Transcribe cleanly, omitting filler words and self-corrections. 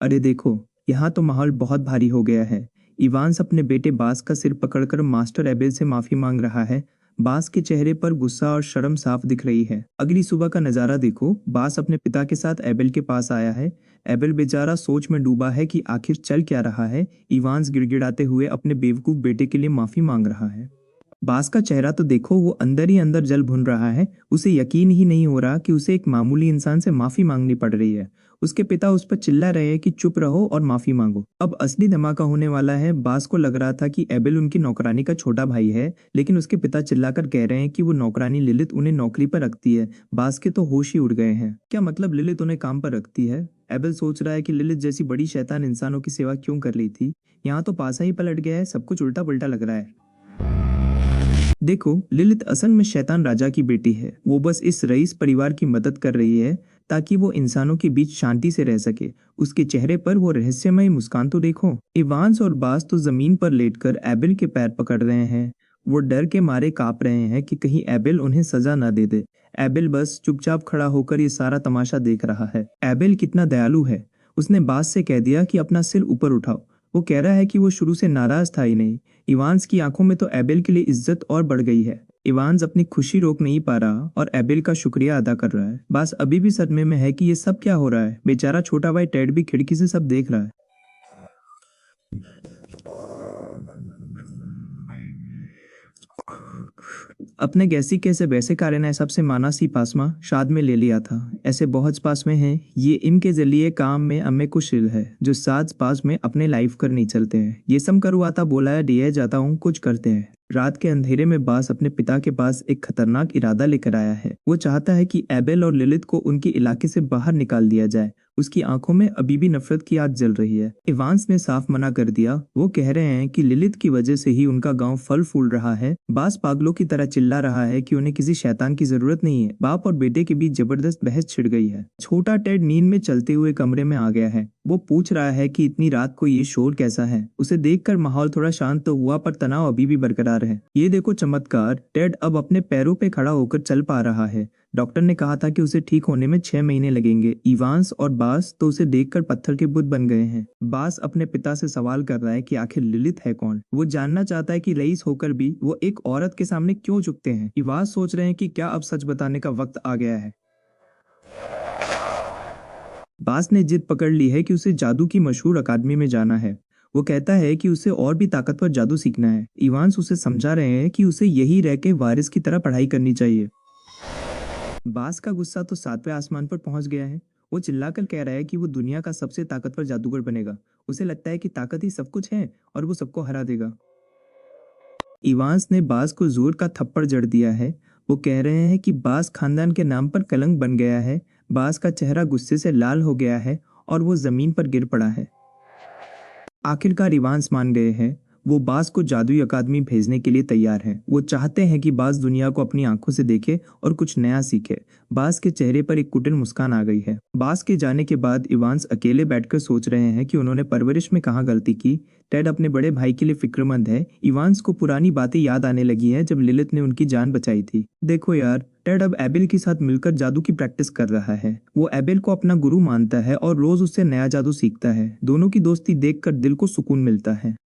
अरे देखो, यहाँ तो माहौल बहुत भारी हो गया है। इवांस अपने बेटे बास का सिर पकड़कर मास्टर एबेल से माफी मांग रहा है। बास के चेहरे पर गुस्सा और शर्म साफ दिख रही है। अगली सुबह का नजारा देखो, बास अपने पिता के साथ एबेल के पास आया है। एबेल बेचारा सोच में डूबा है कि आखिर चल क्या रहा है। इवांस गिड़गिड़ाते हुए अपने बेवकूफ बेटे के लिए माफी मांग रहा है। बास का चेहरा तो देखो, वो अंदर ही अंदर जल भुन रहा है। उसे यकीन ही नहीं हो रहा कि उसे एक मामूली इंसान से माफी मांगनी पड़ रही है। उसके पिता उस पर चिल्ला रहे हैं कि चुप रहो और माफी मांगो। अब असली धमाका होने वाला है। बास को लग रहा था कि एबेल उनकी नौकरानी का छोटा भाई है, लेकिन उसके पिता चिल्लाकर कह रहे हैं कि वो नौकरानी लिलित उन्हें नौकरी पर रखती है। बास के तो होश ही उड़ गए हैं। क्या मतलब लिलित उन्हें काम पर रखती है? एबेल सोच रहा है कि लिलित जैसी बड़ी शैतान इंसानों की सेवा क्यों कर रही थी। यहाँ तो पासा ही पलट गया है। सब कुछ उल्टा पुल्टा लग रहा है। देखो, लिलित असल में शैतान राजा की बेटी है। वो बस इस रईस परिवार की मदद कर रही है ताकि वो इंसानों के बीच शांति से रह सके। उसके चेहरे पर वो रहस्यमय मुस्कान तो देखो। इवांस और बास तो जमीन पर लेटकर एबेल के पैर पकड़ रहे हैं। वो डर के मारे कांप रहे हैं कि कहीं एबेल उन्हें सजा न दे दे। एबेल बस चुपचाप खड़ा होकर ये सारा तमाशा देख रहा है। एबेल कितना दयालु है। उसने बास से कह दिया कि अपना सिर ऊपर उठाओ। वो कह रहा है कि वो शुरू से नाराज था ही नहीं। इवांस की आंखों में तो एबेल के लिए इज्जत और बढ़ गई है। इवांस अपनी खुशी रोक नहीं पा रहा और एबेल का शुक्रिया अदा कर रहा है। बास अभी भी सदमे में है कि ये सब क्या हो रहा है। बेचारा छोटा भाई टेड भी खिड़की से सब देख रहा है। अपने गैसी कैसे वैसे कार्य ने सबसे माना सी पासमा शाद में ले लिया था। ऐसे बहुत पास में हैं। ये इनके जरिए काम में अम्मे को शिल है जो साज पास में अपने लाइफ कर नहीं चलते हैं। ये सम करुआता बोला है दिए जाता हूँ कुछ करते हैं। रात के अंधेरे में बास अपने पिता के पास एक खतरनाक इरादा लेकर आया है। वो चाहता है कि एबेल और लिलित को उनके इलाके से बाहर निकाल दिया जाए। उसकी आंखों में अभी भी नफरत की आग जल रही है। इवांस ने साफ मना कर दिया। वो कह रहे हैं कि लिलित की वजह से ही उनका गांव फल फूल रहा है। बास पागलों की तरह चिल्ला रहा है कि उन्हें किसी शैतान की जरूरत नहीं है। बाप और बेटे के बीच जबरदस्त बहस छिड़ गई है। छोटा टेड नींद में चलते हुए कमरे में आ गया है। वो पूछ रहा है कि इतनी रात को ये शोर कैसा है। उसे देखकर माहौल थोड़ा शांत तो हुआ, पर तनाव अभी भी बरकरार है। ये देखो चमत्कार, टेड अब अपने पैरों पे खड़ा होकर चल पा रहा है। डॉक्टर ने कहा था कि उसे ठीक होने में 6 महीने लगेंगे। इवांस और बास तो उसे देखकर पत्थर के बुत बन गए हैं। बास अपने पिता से सवाल कर रहा है कि आखिर लिलित है कौन। वो जानना चाहता है कि रईस होकर भी वो एक औरत के सामने क्यों झुकते हैं। इवांस सोच रहे हैं कि क्या अब सच बताने का वक्त आ गया है। बास ने जिद पकड़ ली है कि उसे जादू की मशहूर अकादमी में जाना है। वो कहता है कि उसे और भी ताकतवर जादू सीखना है। इवांस उसे समझा रहे हैं कि उसे यही रह के वारिस की तरह पढ़ाई करनी चाहिए। बास का गुस्सा तो 7वें आसमान पर पहुंच गया है। वो चिल्लाकर कह रहा है कि वो दुनिया का सबसे ताकतवर जादूगर बनेगा। उसे लगता है कि ताकत ही सब कुछ है और वो सबको हरा देगा। इवांस ने बास को जोर का थप्पड़ जड़ दिया है। वो कह रहे हैं कि बास खानदान के नाम पर कलंक बन गया है। बास का चेहरा गुस्से से लाल हो गया है और वो जमीन पर गिर पड़ा है। आखिरकार इवांस मान गए हैं। वो बास को जादुई अकादमी भेजने के लिए तैयार हैं। वो चाहते हैं कि बास दुनिया को अपनी आंखों से देखे और कुछ नया सीखे। बास के चेहरे पर एक कुटिल मुस्कान आ गई है। बास के जाने के बाद इवांस अकेले बैठकर सोच रहे हैं कि उन्होंने परवरिश में कहाँ गलती की। टेड अपने बड़े भाई के लिए फिक्रमंद है। इवांस को पुरानी बातें याद आने लगी है जब लिलित ने उनकी जान बचाई थी। देखो यार, टेड अब एबेल के साथ मिलकर जादू की प्रैक्टिस कर रहा है। वो एबेल को अपना गुरु मानता है और रोज उससे नया जादू सीखता है। दोनों की दोस्ती देखकर दिल को सुकून मिलता है।